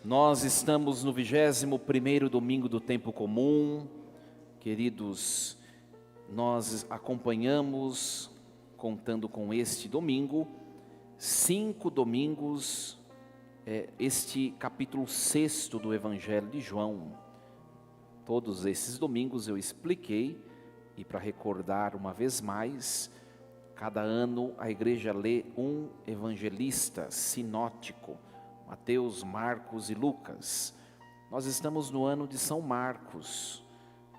Nós estamos no 21º domingo do tempo comum. Queridos, nós acompanhamos, contando com este domingo, 5 domingos, este capítulo 6 do Evangelho de João. Todos esses domingos eu expliquei, e para recordar uma vez mais, cada ano a igreja lê um evangelista sinótico, Mateus, Marcos e Lucas. Nós estamos no ano de São Marcos,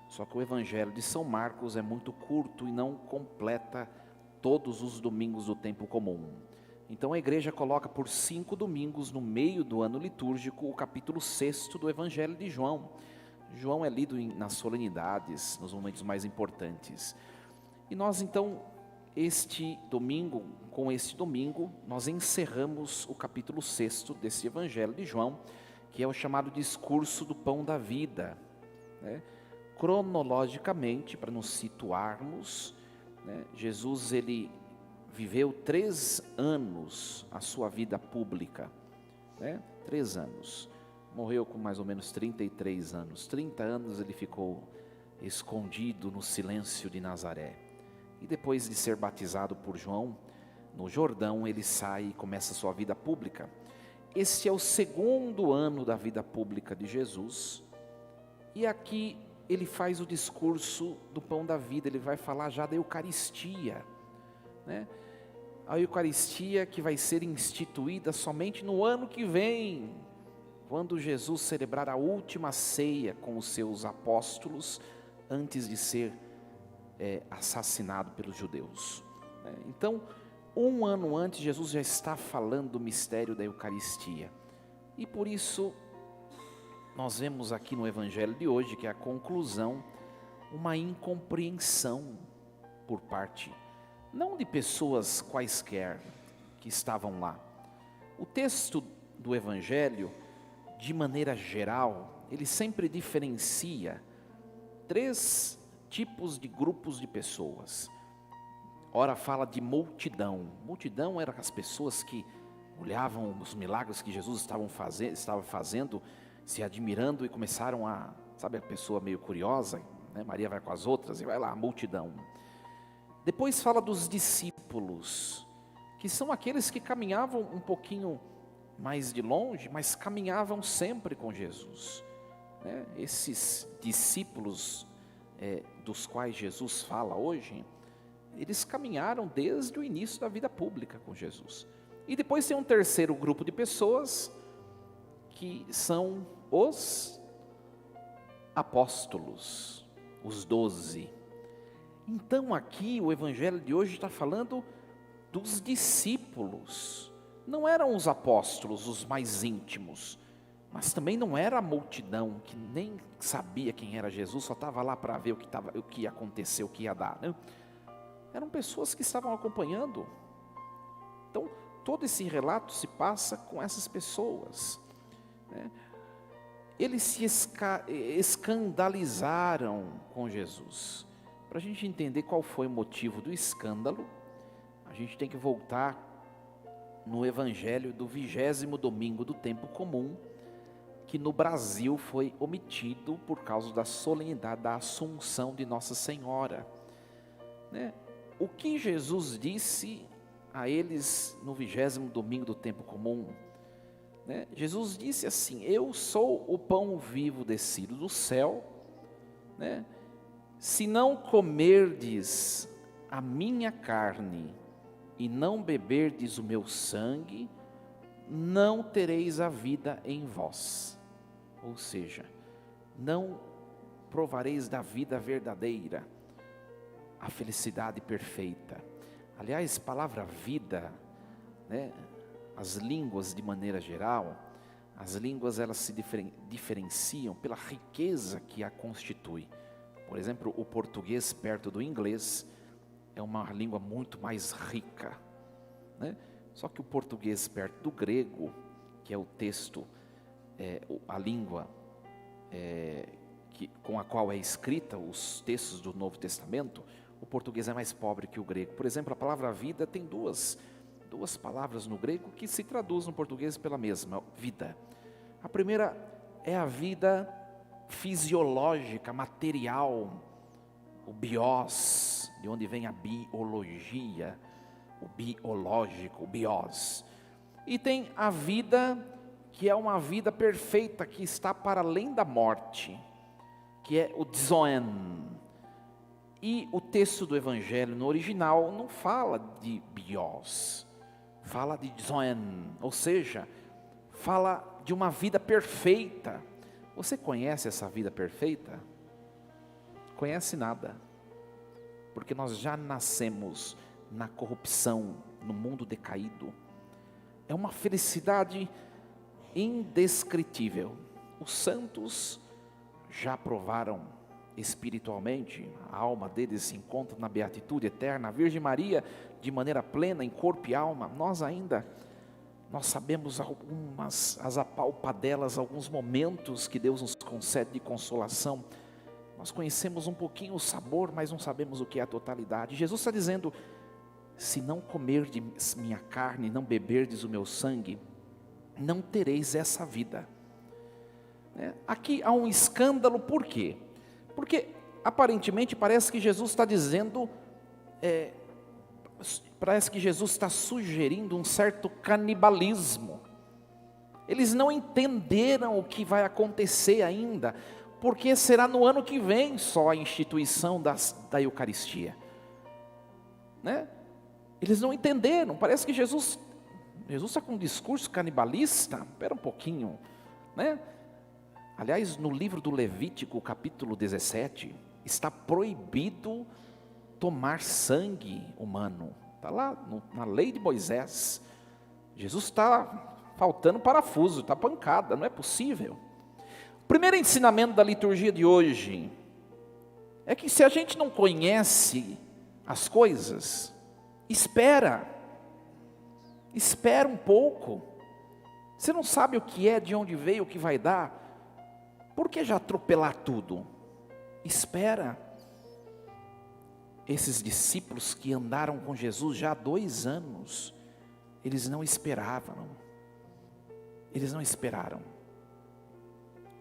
só que o Evangelho de São Marcos é muito curto e não completa todos os domingos do tempo comum. Então a igreja coloca por 5 domingos no meio do ano litúrgico o capítulo 6 do Evangelho de João. João é lido nas solenidades, nos momentos mais importantes. E nós então, com este domingo, nós encerramos o capítulo 6 desse Evangelho de João, que é o chamado discurso do pão da vida, né? Cronologicamente, para nos situarmos, né? Jesus, ele viveu 3 anos a sua vida pública, né? 3 anos, morreu com mais ou menos 33 anos, 30 anos ele ficou escondido no silêncio de Nazaré. E depois de ser batizado por João, no Jordão, ele sai e começa a sua vida pública. Este é o 2º ano da vida pública de Jesus. E aqui ele faz o discurso do pão da vida, ele vai falar já da Eucaristia, né? A Eucaristia que vai ser instituída somente no ano que vem, quando Jesus celebrar a última ceia com os seus apóstolos, antes de ser assassinado pelos judeus. Então, um ano antes, Jesus já está falando do mistério da Eucaristia. E por isso, nós vemos aqui no Evangelho de hoje, que é a conclusão, uma incompreensão por parte, não de pessoas quaisquer que estavam lá. O texto do Evangelho, de maneira geral, ele sempre diferencia 3 tipos de grupos de pessoas. Ora fala de multidão. Multidão eram as pessoas que olhavam os milagres que Jesus estava fazendo, se admirando e começaram a, sabe, a pessoa meio curiosa, né? Maria vai com as outras e vai lá, a multidão. Depois fala dos discípulos, que são aqueles que caminhavam um pouquinho mais de longe, mas caminhavam sempre com Jesus, né? Esses discípulos dos quais Jesus fala hoje, eles caminharam desde o início da vida pública com Jesus. E depois tem um terceiro grupo de pessoas, que são os apóstolos, os 12. Então aqui o Evangelho de hoje está falando dos discípulos. Não eram os apóstolos os mais íntimos, mas também não era a multidão que nem sabia quem era Jesus, só estava lá para ver o que ia acontecer, o que ia dar, né? Eram pessoas que estavam acompanhando. Então, todo esse relato se passa com essas pessoas, né? Eles se escandalizaram com Jesus. Para a gente entender qual foi o motivo do escândalo, a gente tem que voltar no Evangelho do 20º domingo do tempo comum, que no Brasil foi omitido por causa da solenidade da Assunção de Nossa Senhora, né? O que Jesus disse a eles no 20º domingo do tempo comum, né? Jesus disse assim: eu sou o pão vivo descido do céu, né? Se não comerdes a minha carne e não beberdes o meu sangue, não tereis a vida em vós. Ou seja, não provareis da vida verdadeira, a felicidade perfeita. Aliás, palavra vida, né? As línguas de maneira geral, as línguas elas se diferenciam pela riqueza que a constitui. Por exemplo, o português perto do inglês é uma língua muito mais rica, né? Só que o português perto do grego, que é o texto, a língua com a qual é escrita os textos do Novo Testamento, o português é mais pobre que o grego. Por exemplo, a palavra vida tem duas palavras no grego que se traduzem no português pela mesma, vida. A primeira é a vida fisiológica, material, o bios, de onde vem a biologia, o biológico, o bios. E tem a vida que é uma vida perfeita, que está para além da morte, que é o zoen. E o texto do Evangelho no original não fala de bios, fala de zoen, ou seja, fala de uma vida perfeita. Você conhece essa vida perfeita? Conhece nada, porque nós já nascemos na corrupção, no mundo decaído. É uma felicidade indescritível. Os santos já provaram espiritualmente, a alma deles se encontra na beatitude eterna. A Virgem Maria, de maneira plena, em corpo e alma. Nós sabemos as apalpadelas, alguns momentos que Deus nos concede de consolação. Nós conhecemos um pouquinho o sabor, mas não sabemos o que é a totalidade. Jesus está dizendo: se não comerdes minha carne, não beberdes o meu sangue, não tereis essa vida. Aqui há um escândalo, por quê? Porque aparentemente parece que Jesus está dizendo, parece que Jesus está sugerindo um certo canibalismo. Eles não entenderam o que vai acontecer ainda, porque será no ano que vem só a instituição da Eucaristia. Eles não entenderam, parece que Jesus está com um discurso canibalista. Espera um pouquinho, Aliás, no livro do Levítico, capítulo 17, está proibido tomar sangue humano. Está lá na lei de Moisés. Jesus está faltando parafuso, está pancada, não é possível. O primeiro ensinamento da liturgia de hoje é que se a gente não conhece as coisas, espera um pouco. Você não sabe o que é, de onde veio, o que vai dar. Por que já atropelar tudo? Espera. Esses discípulos que andaram com Jesus já há 2 anos, eles não esperavam. Eles não esperaram.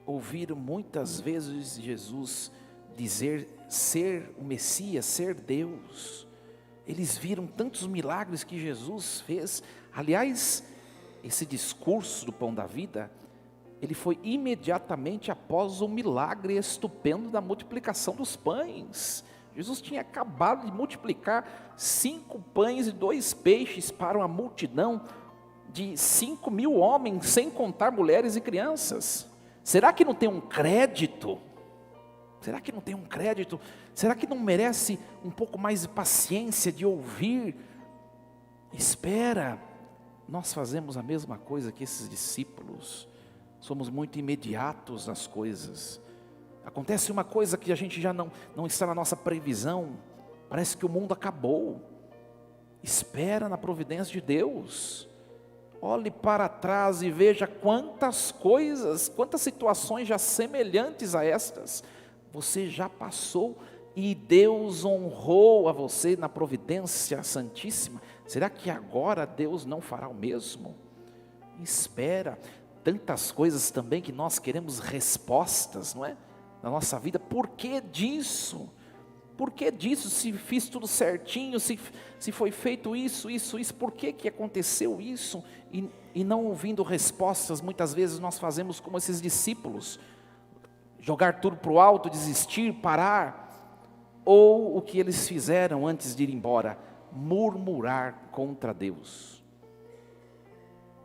Ouviram muitas vezes Jesus dizer ser o Messias, ser Deus. Eles viram tantos milagres que Jesus fez. Aliás, esse discurso do pão da vida, ele foi imediatamente após o milagre estupendo da multiplicação dos pães. Jesus tinha acabado de multiplicar 5 pães e 2 peixes para uma multidão de 5.000 homens, sem contar mulheres e crianças. Será que não tem um crédito? Será que não tem um crédito? Será que não merece um pouco mais de paciência de ouvir? Espera. Nós fazemos a mesma coisa que esses discípulos. Somos muito imediatos nas coisas. Acontece uma coisa que a gente já não está na nossa previsão. Parece que o mundo acabou. Espera na providência de Deus. Olhe para trás e veja quantas coisas, quantas situações já semelhantes a estas você já passou e Deus honrou a você na providência santíssima. Será que agora Deus não fará o mesmo? Espera. Tantas coisas também que nós queremos respostas, não é? Na nossa vida. Por que disso? Por que disso? Se fiz tudo certinho, se foi feito isso, por que aconteceu isso? E não ouvindo respostas, muitas vezes nós fazemos como esses discípulos, jogar tudo para o alto, desistir, parar, ou o que eles fizeram antes de ir embora, murmurar contra Deus.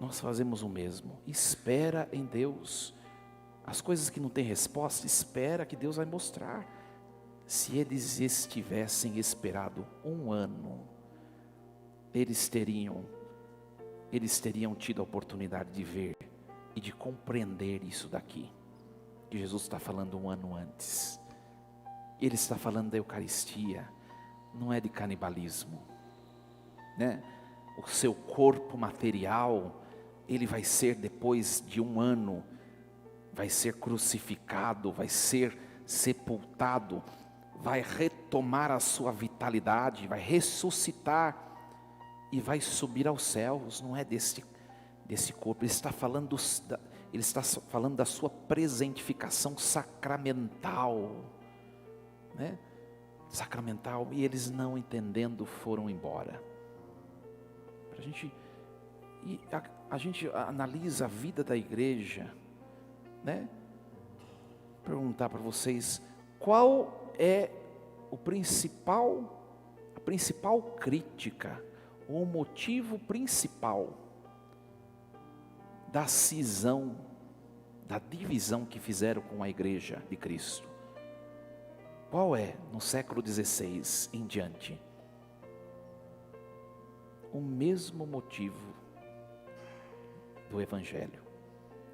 Nós fazemos o mesmo. Espera em Deus. As coisas que não têm resposta, espera que Deus vai mostrar. Se eles estivessem esperado 1 ano, eles teriam tido a oportunidade de ver e de compreender isso daqui, que Jesus está falando 1 ano antes. Ele está falando da Eucaristia, não é de canibalismo, O seu corpo material, ele vai ser depois de 1 ano, vai ser crucificado, vai ser sepultado, vai retomar a sua vitalidade, vai ressuscitar e vai subir aos céus. Não é desse corpo. Ele está falando, ele está falando da sua presentificação sacramental, né? Sacramental, e eles não entendendo foram embora. A gente analisa a vida da igreja, né? Perguntar para vocês, qual é a principal crítica, ou o motivo principal da cisão, da divisão que fizeram com a igreja de Cristo? Qual é, no século XVI em diante? O mesmo motivo do Evangelho.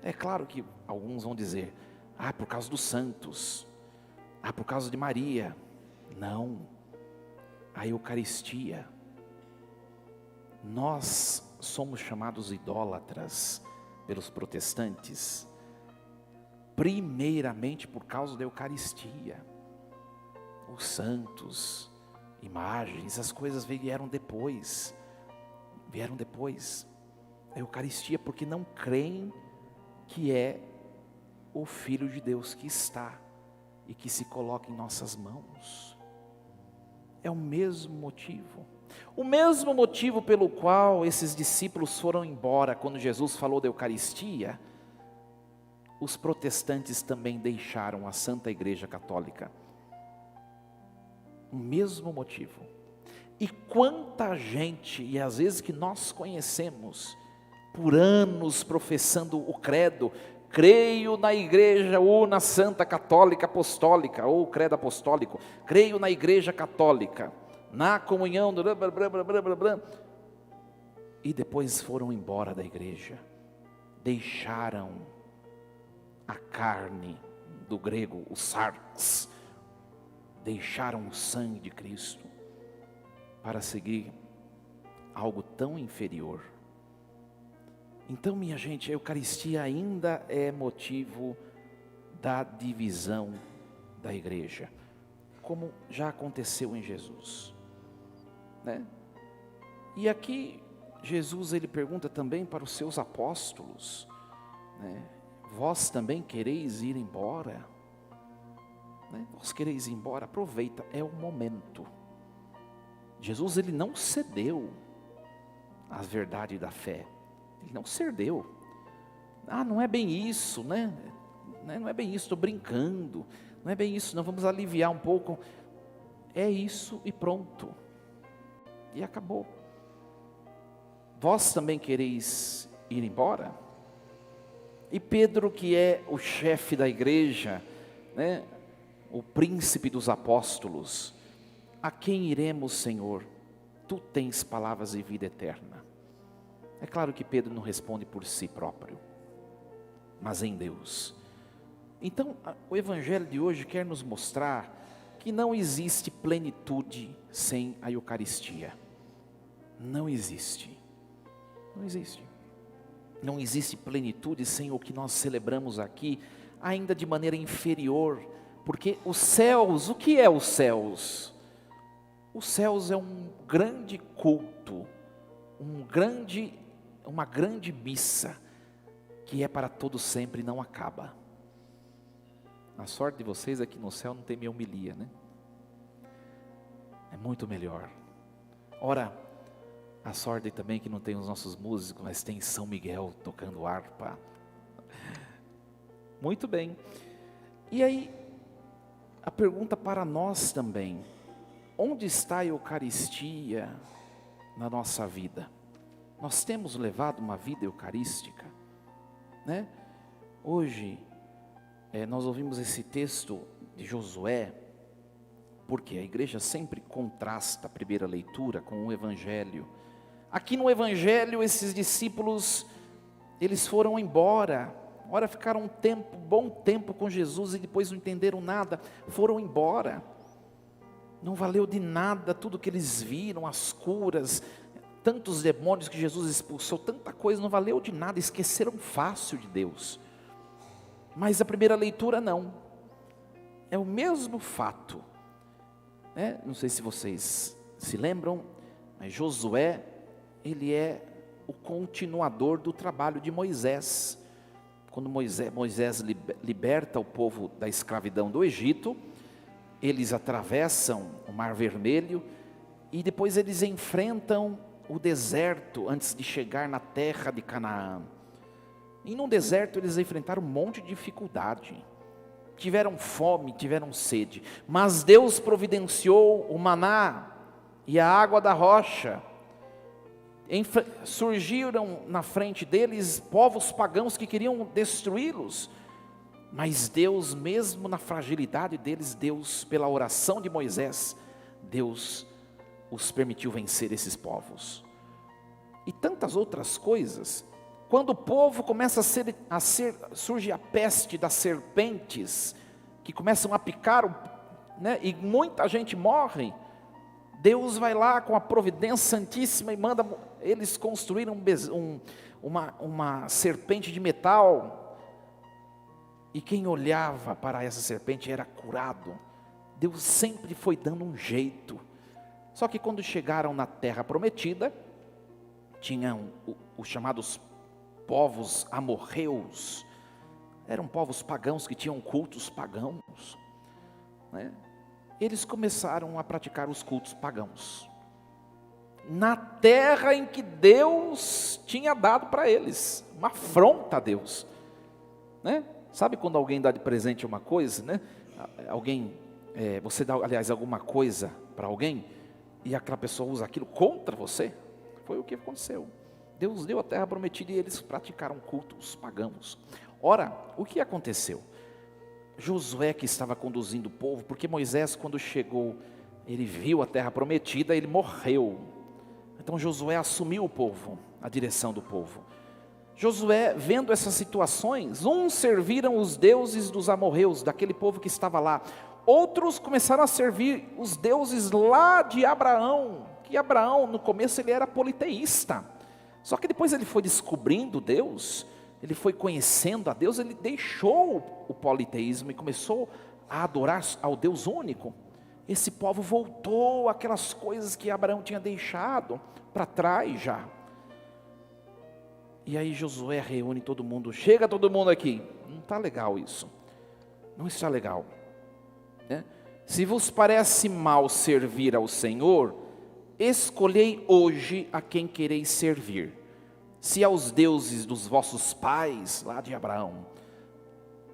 É claro que alguns vão dizer, por causa dos santos, por causa de Maria. Não, a Eucaristia. Nós somos chamados idólatras pelos protestantes, primeiramente por causa da Eucaristia. Os santos, imagens, as coisas vieram depois. A Eucaristia, porque não creem que é o Filho de Deus que está e que se coloca em nossas mãos. É o mesmo motivo. O mesmo motivo pelo qual esses discípulos foram embora quando Jesus falou da Eucaristia, os protestantes também deixaram a Santa Igreja Católica. O mesmo motivo. E quanta gente, e às vezes que nós conhecemos, por anos professando o credo, creio na Igreja Una Santa Católica Apostólica, ou credo apostólico, creio na Igreja Católica, na comunhão, blá, blá, blá, blá, blá, blá, e depois foram embora da igreja, deixaram a carne, do grego, o sarx, deixaram o sangue de Cristo, para seguir algo tão inferior. Então, minha gente, a Eucaristia ainda é motivo da divisão da igreja, como já aconteceu em Jesus, né? E aqui Jesus ele pergunta também para os seus apóstolos, né? Vós também quereis ir embora? Né? Vós quereis ir embora? Aproveita, é o momento. Jesus ele não cedeu às verdades da fé. Ele não cedeu. Não é bem isso, né? Não é bem isso, estou brincando. Não é bem isso, não, vamos aliviar um pouco. É isso e pronto. E acabou. Vós também quereis ir embora? E Pedro, que é o chefe da igreja, né? O príncipe dos apóstolos, a quem iremos, Senhor? Tu tens palavras de vida eterna. É claro que Pedro não responde por si próprio, mas em Deus. Então, o Evangelho de hoje quer nos mostrar que não existe plenitude sem a Eucaristia. Não existe. Não existe. Não existe plenitude sem o que nós celebramos aqui, ainda de maneira inferior. Porque os céus, o que é os céus? Os céus é um grande culto, uma grande missa, que é para todo sempre e não acaba. A sorte de vocês é que no céu não tem minha homilia, né? É muito melhor. Ora, a sorte também é que não tem os nossos músicos, mas tem São Miguel tocando harpa. Muito bem. E aí, a pergunta para nós também: onde está a Eucaristia na nossa vida? Nós temos levado uma vida eucarística, né? Hoje, nós ouvimos esse texto de Josué, porque a igreja sempre contrasta a primeira leitura com o Evangelho. Aqui no Evangelho, esses discípulos, eles foram embora. Ora, ficaram bom tempo com Jesus e depois não entenderam nada, foram embora. Não valeu de nada tudo que eles viram, as curas, tantos demônios que Jesus expulsou, tanta coisa, não valeu de nada, esqueceram fácil de Deus. Mas a primeira leitura não, é o mesmo fato, né? Não sei se vocês se lembram, mas Josué, ele é o continuador do trabalho de Moisés. quando Moisés liberta o povo da escravidão do Egito, eles atravessam o Mar Vermelho e depois eles enfrentam o deserto antes de chegar na terra de Canaã. E no deserto eles enfrentaram um monte de dificuldade. Tiveram fome, tiveram sede, mas Deus providenciou o maná e a água da rocha. Surgiram na frente deles povos pagãos que queriam destruí-los, mas Deus, mesmo na fragilidade deles, Deus, pela oração de Moisés, Deus os permitiu vencer esses povos. E tantas outras coisas. Quando o povo começa surge a peste das serpentes, que começam a picar, né, e muita gente morre, Deus vai lá com a providência santíssima e manda eles construírem uma serpente de metal. E quem olhava para essa serpente era curado. Deus sempre foi dando um jeito. Só que quando chegaram na terra prometida, tinham os chamados povos amorreus. Eram povos pagãos que tinham cultos pagãos, né? Eles começaram a praticar os cultos pagãos na terra em que Deus tinha dado para eles, uma afronta a Deus, né? Sabe quando alguém dá de presente uma coisa, né? Você dá, aliás, alguma coisa para alguém e aquela pessoa usa aquilo contra você? Foi o que aconteceu. Deus deu a terra prometida e eles praticaram cultos pagãos. Ora, o que aconteceu? Josué que estava conduzindo o povo, porque Moisés quando chegou, ele viu a terra prometida, ele morreu. Então Josué assumiu o povo, a direção do povo. Josué, vendo essas situações, uns serviram os deuses dos amorreus, daquele povo que estava lá. Outros começaram a servir os deuses lá de Abraão, que Abraão no começo ele era politeísta. Só que depois ele foi descobrindo Deus, ele foi conhecendo a Deus, ele deixou o politeísmo e começou a adorar ao Deus único. Esse povo voltou àquelas coisas que Abraão tinha deixado para trás já. E aí Josué reúne todo mundo, chega todo mundo aqui. Não está legal isso, não está legal, né? Se vos parece mal servir ao Senhor, escolhei hoje a quem quereis servir. Se aos deuses dos vossos pais, lá de Abraão,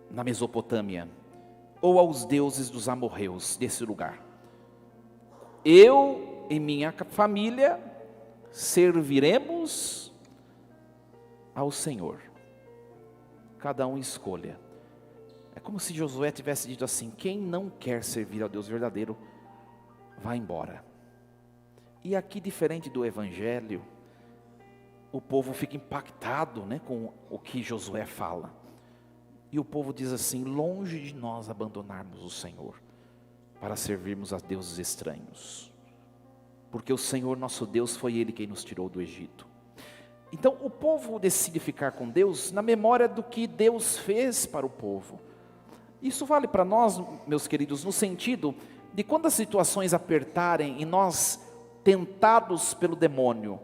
na Mesopotâmia, ou aos deuses dos amorreus, desse lugar. Eu e minha família serviremos ao Senhor. Cada um escolha. É como se Josué tivesse dito assim: quem não quer servir ao Deus verdadeiro, vá embora. E aqui, diferente do Evangelho, o povo fica impactado, né, com o que Josué fala. E o povo diz assim: longe de nós abandonarmos o Senhor para servirmos a deuses estranhos, porque o Senhor nosso Deus foi Ele quem nos tirou do Egito. Então o povo decide ficar com Deus na memória do que Deus fez para o povo. Isso vale para nós, meus queridos, no sentido de quando as situações apertarem e nós, tentados pelo demônio,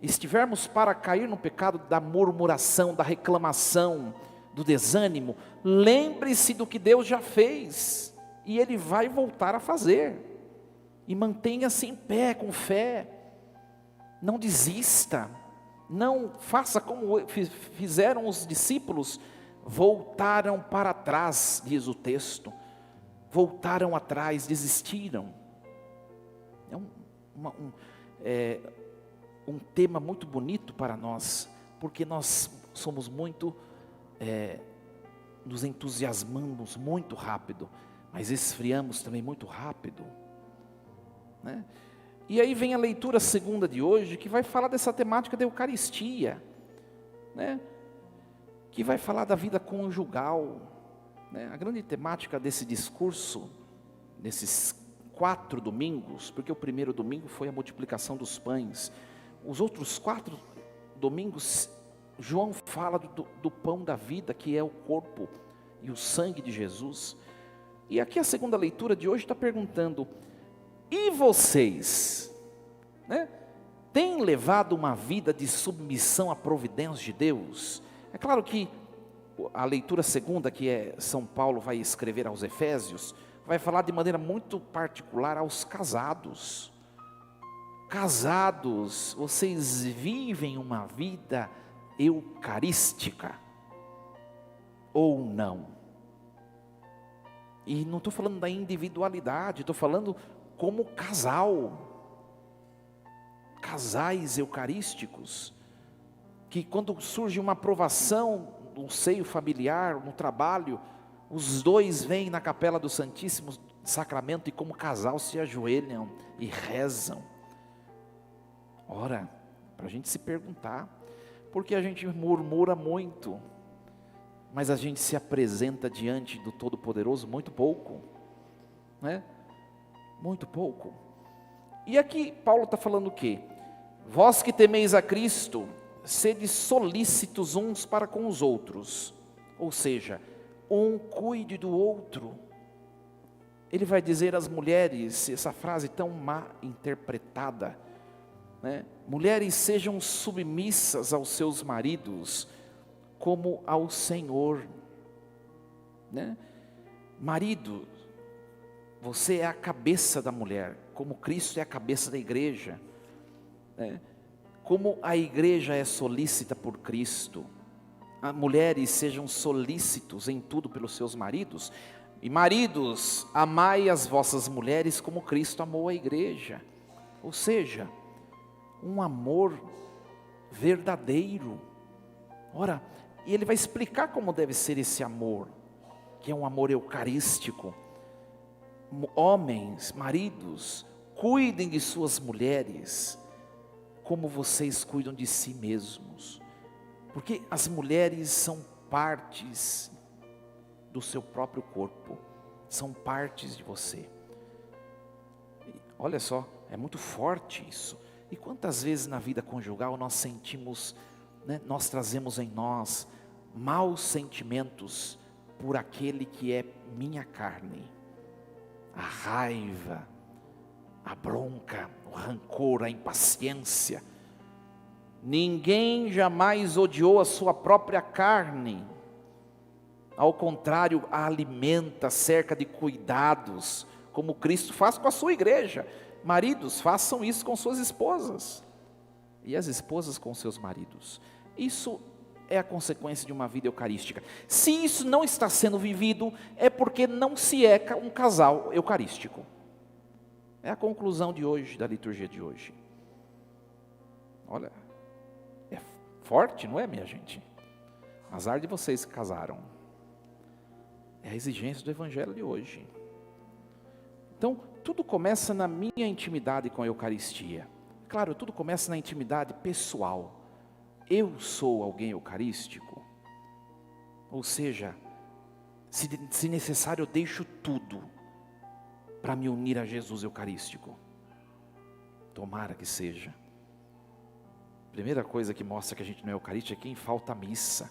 estivermos para cair no pecado da murmuração, da reclamação, do desânimo, lembre-se do que Deus já fez, e Ele vai voltar a fazer, e mantenha-se em pé, com fé, não desista, não faça como fizeram os discípulos, voltaram para trás, diz o texto, voltaram atrás, desistiram. É um tema muito bonito para nós, porque nós somos muito, nos entusiasmamos muito rápido, mas esfriamos também muito rápido, né? E aí vem a leitura segunda de hoje, que vai falar dessa temática da Eucaristia, né? Que vai falar da vida conjugal, né? A grande temática desse discurso, desses 4 domingos, porque o primeiro domingo foi a multiplicação dos pães, os outros 4 domingos, João fala do pão da vida, que é o corpo e o sangue de Jesus. E aqui a segunda leitura de hoje está perguntando: e vocês, né, têm levado uma vida de submissão à providência de Deus? É claro que a leitura segunda, que é São Paulo vai escrever aos Efésios, vai falar de maneira muito particular aos casados. Casados, vocês vivem uma vida eucarística ou não? E não estou falando da individualidade, estou falando como casal. Casais eucarísticos, que quando surge uma provação no seio familiar, no trabalho, os dois vêm na capela do Santíssimo Sacramento e como casal se ajoelham e rezam. Ora, para a gente se perguntar, porque a gente murmura muito, mas a gente se apresenta diante do Todo-Poderoso muito pouco, né? Muito pouco. E aqui Paulo está falando o quê? Vós que temeis a Cristo, sede solícitos uns para com os outros, ou seja, um cuide do outro. Ele vai dizer às mulheres, essa frase tão má interpretada, né? Mulheres, sejam submissas aos seus maridos, como ao Senhor, né? Marido, você é a cabeça da mulher, como Cristo é a cabeça da igreja, né? Como a igreja é solícita por Cristo, mulheres sejam solícitos em tudo pelos seus maridos, e maridos, amai as vossas mulheres como Cristo amou a igreja, ou seja, um amor verdadeiro. Ora, e ele vai explicar como deve ser esse amor, que é um amor eucarístico. Homens, maridos, cuidem de suas mulheres, como vocês cuidam de si mesmos, porque as mulheres são partes do seu próprio corpo, são partes de você. Olha só, é muito forte isso. E quantas vezes na vida conjugal nós sentimos, né, nós trazemos em nós maus sentimentos por aquele que é minha carne, a raiva, a bronca, o rancor, a impaciência. Ninguém jamais odiou a sua própria carne, ao contrário, a alimenta, cerca de cuidados, como Cristo faz com a sua igreja. Maridos, façam isso com suas esposas, e as esposas com seus maridos. Isso é a consequência de uma vida eucarística. Se isso não está sendo vivido, é porque não se é um casal eucarístico. É a conclusão de hoje, da liturgia de hoje. Olha, é forte, não é, minha gente? Azar de vocês que casaram. É a exigência do evangelho de hoje. Então, tudo começa na minha intimidade com a Eucaristia. Claro, tudo começa na intimidade pessoal. Eu sou alguém eucarístico? Ou seja, se necessário, eu deixo tudo para me unir a Jesus eucarístico. Tomara que seja. Primeira coisa que mostra que a gente não é eucarístico é quem falta à missa.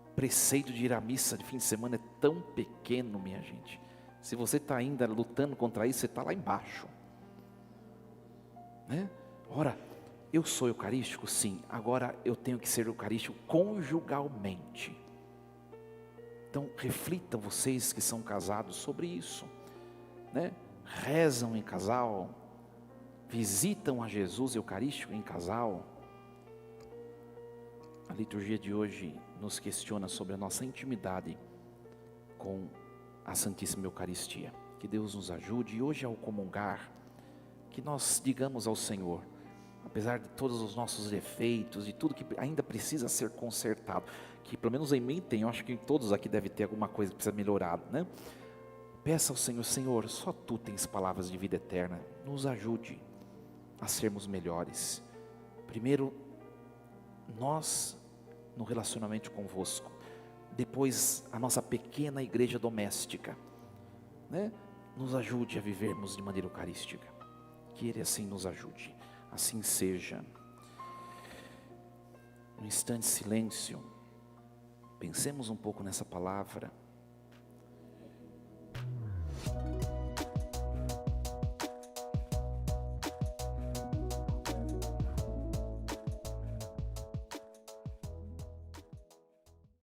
O preceito de ir à missa de fim de semana é tão pequeno, minha gente. Se você está ainda lutando contra isso, você está lá embaixo, né? Ora, eu sou eucarístico? Sim. Agora eu tenho que ser eucarístico conjugalmente. Então reflitam vocês que são casados sobre isso, né? Rezam em casal, visitam a Jesus eucarístico em casal. A liturgia de hoje nos questiona sobre a nossa intimidade com a Santíssima Eucaristia. Que Deus nos ajude, e hoje ao comungar, que nós digamos ao Senhor, apesar de todos os nossos defeitos, de tudo que ainda precisa ser consertado, que pelo menos em mim tem, eu acho que em todos aqui deve ter alguma coisa que precisa melhorar, né? Peça ao Senhor, Senhor, só Tu tens palavras de vida eterna, nos ajude a sermos melhores. Primeiro, nós no relacionamento convosco, depois a nossa pequena igreja doméstica, né? Nos ajude a vivermos de maneira eucarística, que Ele assim nos ajude, assim seja. Um instante de silêncio, pensemos um pouco nessa palavra.